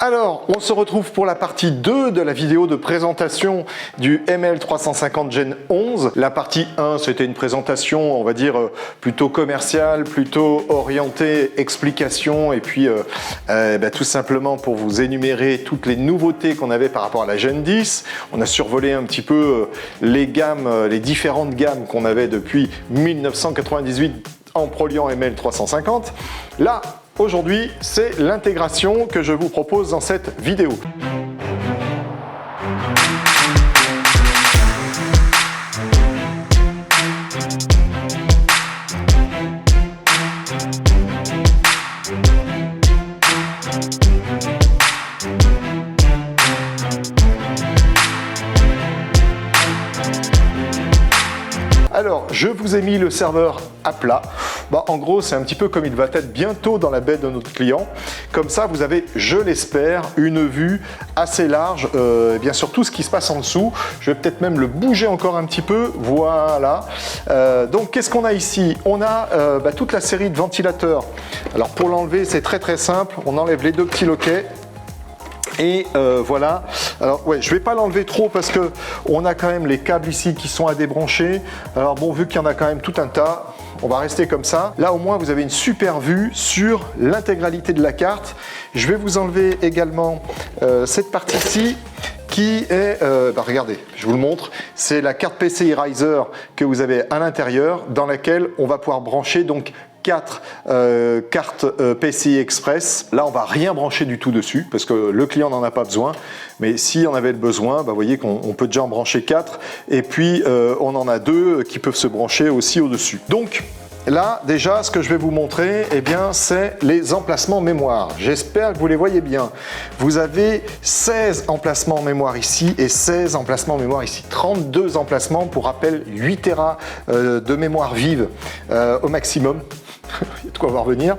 Alors, on se retrouve pour la partie 2 de la vidéo de présentation du ML350 Gen 11. La partie 1, c'était une présentation, on va dire, plutôt commerciale, plutôt orientée explication, et puis tout simplement pour vous énumérer toutes les nouveautés qu'on avait par rapport à la Gen 10. On a survolé un petit peu les gammes, les différentes gammes qu'on avait depuis 1998 en Proliant ML350. Là, aujourd'hui, c'est l'intégration que je vous propose dans cette vidéo. Alors, je vous ai mis le serveur à plat. En gros, c'est un petit peu comme il va être bientôt dans la baie de notre client. Comme ça, vous avez, je l'espère, une vue assez large, bien sûr tout ce qui se passe en dessous. Je vais peut-être même le bouger encore un petit peu. Voilà. Donc, qu'est-ce qu'on a ici? On a toute la série de ventilateurs. Alors, pour l'enlever, c'est très simple. On enlève les deux petits loquets. Et voilà, alors ouais, je vais pas l'enlever trop parce que on a quand même les câbles ici qui sont à débrancher. Alors bon, vu qu'il y en a quand même tout un tas, on va rester comme ça. Là au moins vous avez une super vue sur l'intégralité de la carte. Je vais vous enlever également cette partie-ci qui est, regardez, je vous le montre, c'est la carte PCI Riser que vous avez à l'intérieur dans laquelle on va pouvoir brancher donc 4 cartes PCI Express. Là, on va rien brancher du tout dessus parce que le client n'en a pas besoin. Mais si on avait le besoin, vous voyez qu'on peut déjà en brancher 4. Et puis, on en a 2 qui peuvent se brancher aussi au-dessus. Donc, là, déjà, ce que je vais vous montrer, c'est les emplacements mémoire. J'espère que vous les voyez bien. Vous avez 16 emplacements mémoire ici et 16 emplacements mémoire ici. 32 emplacements, pour rappel, 8 Tera de mémoire vive au maximum. Il y a de quoi voir venir.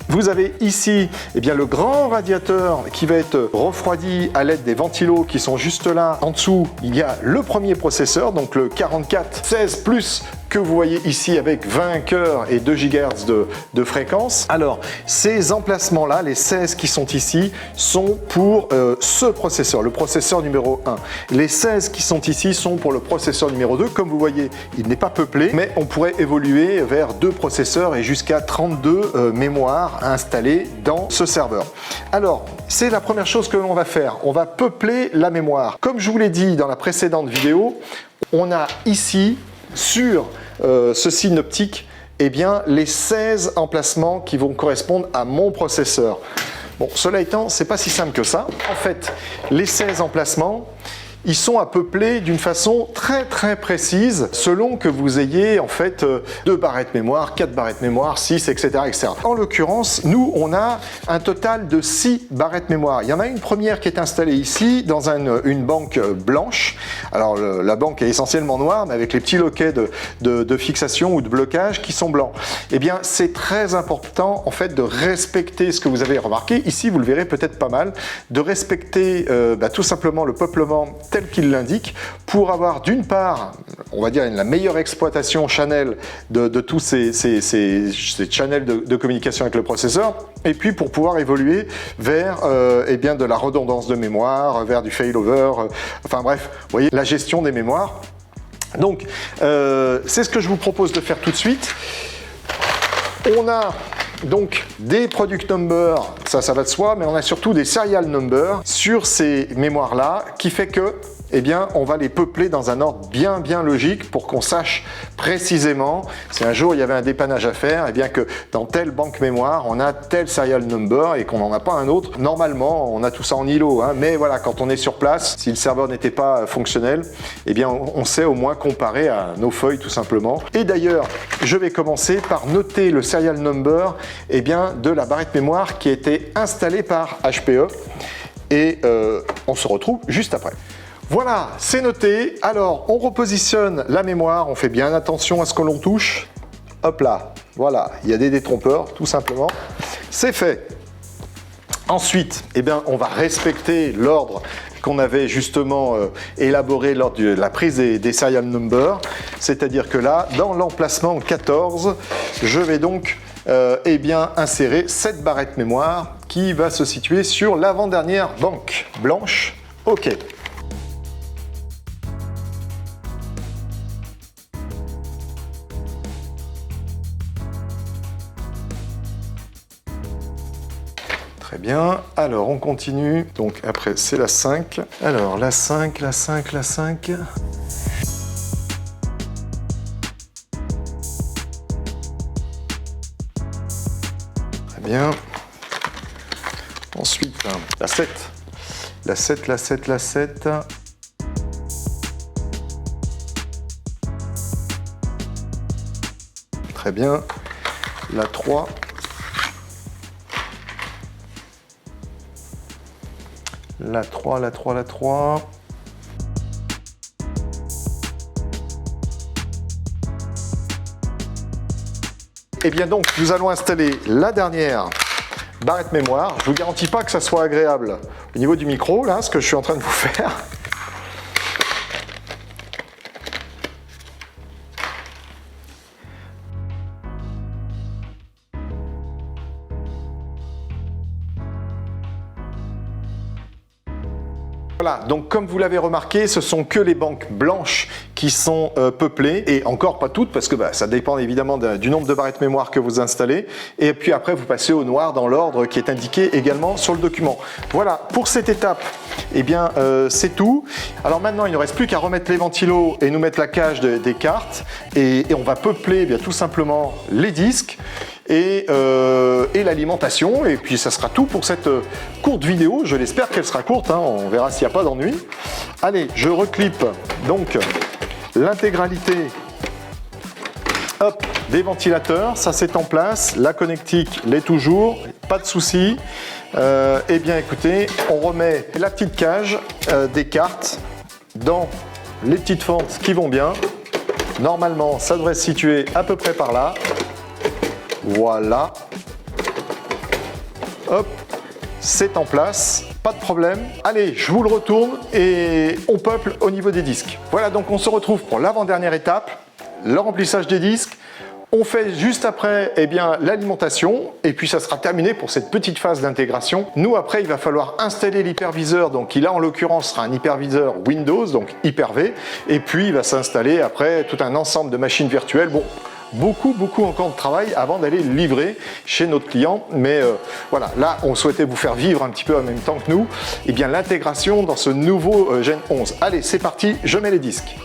Vous avez ici le grand radiateur qui va être refroidi à l'aide des ventilos qui sont juste là. En dessous, il y a le premier processeur, donc le 4416+, que vous voyez ici avec 20 cœurs et 2 GHz de fréquence. Alors, ces emplacements-là, les 16 qui sont ici, sont pour ce processeur, le processeur numéro 1. Les 16 qui sont ici sont pour le processeur numéro 2. Comme vous voyez, il n'est pas peuplé, mais on pourrait évoluer vers 2 processeurs et jusqu'à 32 mémoires installées dans ce serveur. Alors, c'est la première chose que l'on va faire. On va peupler la mémoire. Comme je vous l'ai dit dans la précédente vidéo, on a ici sur ce synoptique les 16 emplacements qui vont correspondre à mon processeur. Bon, cela étant, c'est pas si simple que ça. En fait, les 16 emplacements, ils sont à peupler d'une façon très précise selon que vous ayez en fait 2 barrettes mémoire, 4 barrettes mémoire, 6, etc. En l'occurrence, nous, on a un total de 6 barrettes mémoire. Il y en a une première qui est installée ici dans une banque blanche. Alors la banque est essentiellement noire, mais avec les petits loquets de fixation ou de blocage qui sont blancs. C'est très important en fait de respecter ce que vous avez remarqué. Ici, vous le verrez peut-être pas mal, de respecter tout simplement le peuplement tel qu'il l'indique, pour avoir d'une part, on va dire, la meilleure exploitation channel de tous ces channels de communication avec le processeur, et puis pour pouvoir évoluer vers de la redondance de mémoire, vers du failover, enfin bref, vous voyez, la gestion des mémoires. Donc, c'est ce que je vous propose de faire tout de suite. On a donc des product numbers, ça va de soi, mais on a surtout des serial numbers sur ces mémoires-là, qui fait que on va les peupler dans un ordre bien logique pour qu'on sache précisément si un jour il y avait un dépannage à faire, que dans telle banque mémoire on a tel serial number et qu'on n'en a pas un autre. Normalement on a tout ça en îlot, mais voilà, quand on est sur place, si le serveur n'était pas fonctionnel, on sait au moins comparer à nos feuilles tout simplement. Et d'ailleurs, je vais commencer par noter le serial number de la barrette mémoire qui a été installée par HPE, et on se retrouve juste après. Voilà, c'est noté. Alors, on repositionne la mémoire, on fait bien attention à ce que l'on touche. Hop là, voilà, il y a des détrompeurs, tout simplement. C'est fait. Ensuite, on va respecter l'ordre qu'on avait justement élaboré lors de la prise des serial numbers. C'est-à-dire que là, dans l'emplacement 14, je vais donc insérer cette barrette mémoire qui va se situer sur l'avant-dernière banque blanche. OK. Très bien, alors on continue, donc après c'est la 5, alors la 5, la 5, la 5. Très bien, ensuite la 7, la 7, la 7, la 7. Très bien, la 3. La 3, la 3, la 3. Et bien donc, nous allons installer la dernière barrette mémoire. Je ne vous garantis pas que ça soit agréable au niveau du micro, là, ce que je suis en train de vous faire. Voilà, donc comme vous l'avez remarqué, ce sont que les banques blanches qui sont peuplées, et encore pas toutes, parce que ça dépend évidemment du nombre de barrettes mémoire que vous installez, et puis après vous passez au noir dans l'ordre qui est indiqué également sur le document. Voilà, pour cette étape, eh bien c'est tout. Alors maintenant, il ne reste plus qu'à remettre les ventilos et nous mettre la cage des cartes, et on va peupler bien tout simplement les disques, et l'alimentation, et puis ça sera tout pour cette courte vidéo. Je l'espère qu'elle sera courte, hein, on verra s'il n'y a pas d'ennui. Allez, je reclippe donc l'intégralité des ventilateurs, ça c'est en place, la connectique l'est toujours, pas de souci. Eh bien écoutez, on remet la petite cage des cartes dans les petites fentes qui vont bien. Normalement, ça devrait se situer à peu près par là. Voilà, hop, c'est en place, pas de problème. Allez, je vous le retourne et on peuple au niveau des disques. Voilà, donc on se retrouve pour l'avant-dernière étape, le remplissage des disques. On fait juste après l'alimentation et puis ça sera terminé pour cette petite phase d'intégration. Nous après, il va falloir installer l'hyperviseur, donc il a en l'occurrence sera un hyperviseur Windows, donc Hyper-V, et puis il va s'installer après tout un ensemble de machines virtuelles. Bon, beaucoup encore de travail avant d'aller livrer chez notre client, mais voilà, là on souhaitait vous faire vivre un petit peu en même temps que nous l'intégration dans ce nouveau Gen 11. Allez, c'est parti, je mets les disques.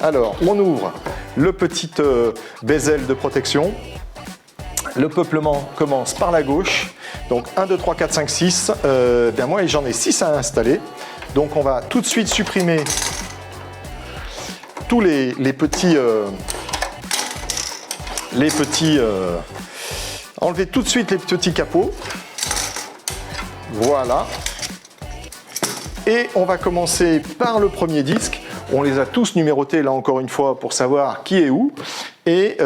Alors on ouvre le petit bezel de protection. Le peuplement commence par la gauche, donc 1, 2, 3, 4, 5, 6. Moi j'en ai 6 à installer, donc on va tout de suite supprimer tous les petits, enlever tout de suite les petits capots. Voilà. Et on va commencer par le premier disque. On les a tous numérotés là encore une fois pour savoir qui est où. Et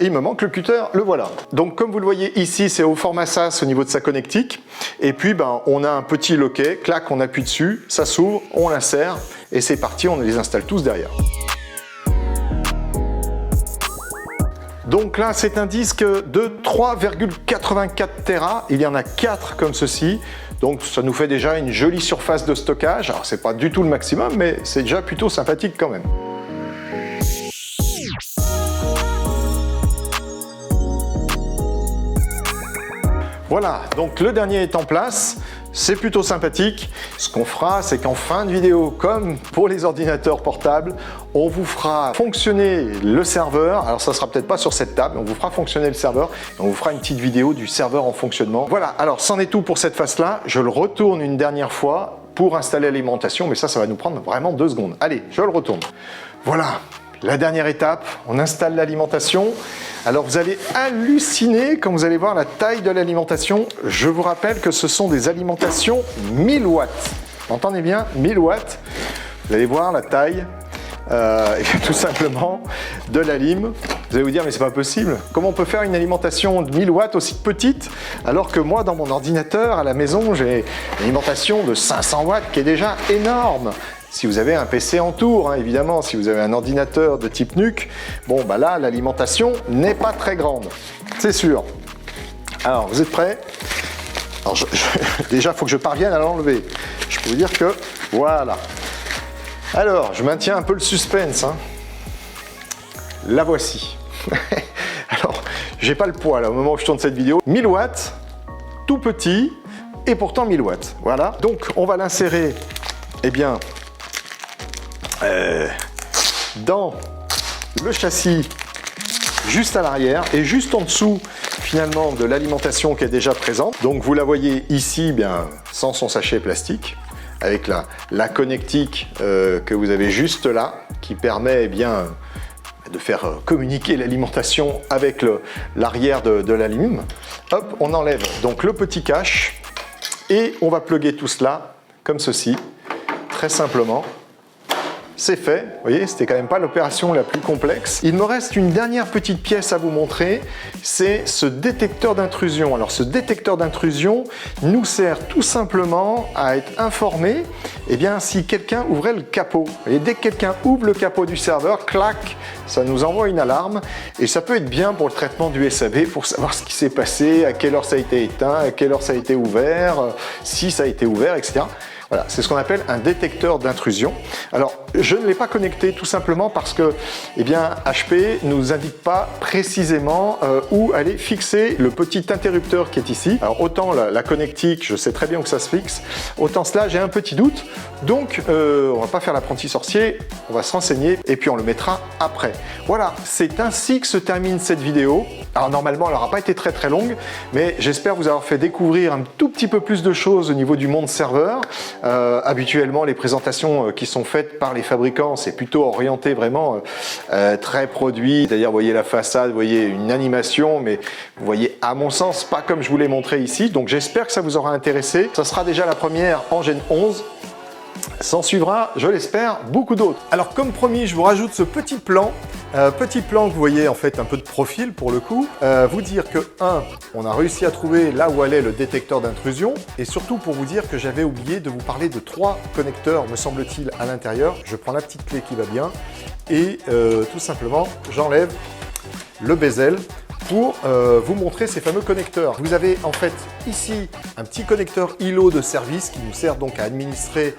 il me manque le cutter, le voilà. Donc comme vous le voyez ici, c'est au format SAS au niveau de sa connectique. Et puis on a un petit loquet, clac, on appuie dessus, ça s'ouvre, on l'insère et c'est parti, on les installe tous derrière. Donc là, c'est un disque de 3,84 Tera. Il y en a 4 comme ceci. Donc ça nous fait déjà une jolie surface de stockage. Alors c'est pas du tout le maximum, mais c'est déjà plutôt sympathique quand même. Voilà, donc le dernier est en place. C'est plutôt sympathique. Ce qu'on fera, c'est qu'en fin de vidéo, comme pour les ordinateurs portables, on vous fera fonctionner le serveur. Alors ça sera peut-être pas sur cette table, mais on vous fera fonctionner le serveur et on vous fera une petite vidéo du serveur en fonctionnement. Voilà, alors c'en est tout pour cette phase-là. Je le retourne une dernière fois pour installer l'alimentation, mais ça va nous prendre vraiment 2 secondes. Allez, je le retourne. Voilà. La dernière étape, on installe l'alimentation. Alors vous allez halluciner quand vous allez voir la taille de l'alimentation. Je vous rappelle que ce sont des alimentations 1000 watts. Entendez bien, 1000 watts. Vous allez voir la taille, tout simplement, de la lime. Vous allez vous dire, mais c'est pas possible. Comment on peut faire une alimentation de 1000 watts aussi petite, alors que moi, dans mon ordinateur, à la maison, j'ai une alimentation de 500 watts qui est déjà énorme. Si vous avez un PC en tour, hein, évidemment, si vous avez un ordinateur de type NUC, bon, là, l'alimentation n'est pas très grande, c'est sûr. Alors, vous êtes prêts? Alors, déjà, il faut que je parvienne à l'enlever. Je peux vous dire que, voilà. Alors, je maintiens un peu le suspense. Hein. La voici. Alors, j'ai pas le poids là au moment où je tourne cette vidéo. 1000 watts, tout petit, et pourtant 1000 watts. Voilà. Donc, on va l'insérer, eh bien, dans le châssis, juste à l'arrière, et juste en dessous, finalement, de l'alimentation qui est déjà présente. Donc, vous la voyez ici, bien, sans son sachet plastique, avec la connectique que vous avez juste là, qui permet, eh bien, de faire communiquer l'alimentation avec l'arrière de l'allume. Hop, on enlève donc le petit cache et on va plugger tout cela comme ceci, très simplement. C'est fait, vous voyez, c'était quand même pas l'opération la plus complexe. Il me reste une dernière petite pièce à vous montrer, c'est ce détecteur d'intrusion. Alors ce détecteur d'intrusion nous sert tout simplement à être informé, eh bien, si quelqu'un ouvrait le capot. Et dès que quelqu'un ouvre le capot du serveur, clac, ça nous envoie une alarme et ça peut être bien pour le traitement du SAV, pour savoir ce qui s'est passé, à quelle heure ça a été éteint, à quelle heure ça a été ouvert, si ça a été ouvert, etc. Voilà, c'est ce qu'on appelle un détecteur d'intrusion. Alors, je ne l'ai pas connecté tout simplement parce que, eh bien, HP ne nous indique pas précisément où aller fixer le petit interrupteur qui est ici. Alors, autant la connectique, je sais très bien où ça se fixe, autant cela, j'ai un petit doute. Donc, on va pas faire l'apprenti sorcier, on va se renseigner et puis on le mettra après. Voilà, c'est ainsi que se termine cette vidéo. Alors, normalement, elle n'aura pas été très très longue, mais j'espère vous avoir fait découvrir un tout petit peu plus de choses au niveau du monde serveur. Habituellement, les présentations qui sont faites par les fabricants, c'est plutôt orienté vraiment très produit. D'ailleurs, vous voyez la façade, vous voyez une animation, mais vous voyez, à mon sens, pas comme je vous l'ai montré ici. Donc, j'espère que ça vous aura intéressé. Ça sera déjà la première en Gen 11. S'en suivra, je l'espère, beaucoup d'autres. Alors, comme promis, je vous rajoute ce petit plan que vous voyez en fait un peu de profil pour le coup. Vous dire que, on a réussi à trouver là où allait le détecteur d'intrusion, et surtout pour vous dire que j'avais oublié de vous parler de 3 connecteurs, me semble-t-il, à l'intérieur. Je prends la petite clé qui va bien, et tout simplement, j'enlève le bezel pour vous montrer ces fameux connecteurs. Vous avez en fait ici un petit connecteur ILO de service qui nous sert donc à administrer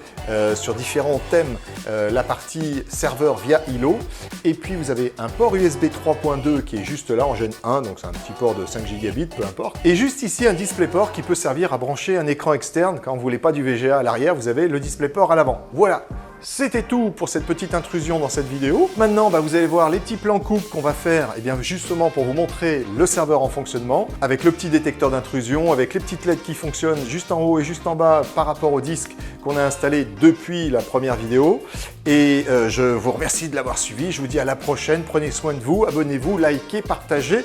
sur différents thèmes la partie serveur via ILO. Et puis vous avez un port USB 3.2 qui est juste là en Gen 1, donc c'est un petit port de 5 Gigabits, peu importe. Et juste ici un DisplayPort qui peut servir à brancher un écran externe. Quand vous ne voulez pas du VGA à l'arrière, vous avez le DisplayPort à l'avant. Voilà. C'était tout pour cette petite intrusion dans cette vidéo. Maintenant, vous allez voir les petits plans coupe qu'on va faire, et bien justement pour vous montrer le serveur en fonctionnement, avec le petit détecteur d'intrusion, avec les petites LED qui fonctionnent juste en haut et juste en bas par rapport au disque qu'on a installé depuis la première vidéo. Et je vous remercie de l'avoir suivi. Je vous dis à la prochaine. Prenez soin de vous, abonnez-vous, likez, partagez.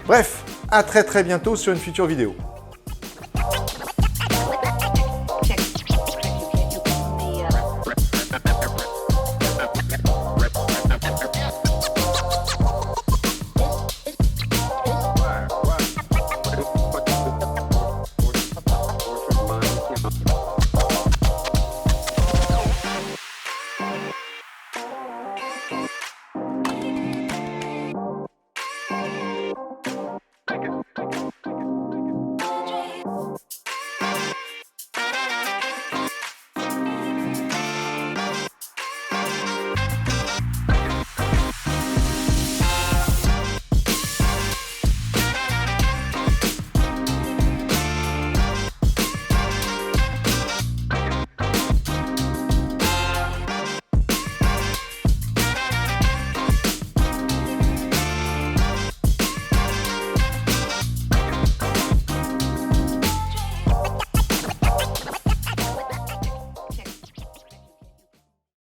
Bref, à très bientôt sur une future vidéo.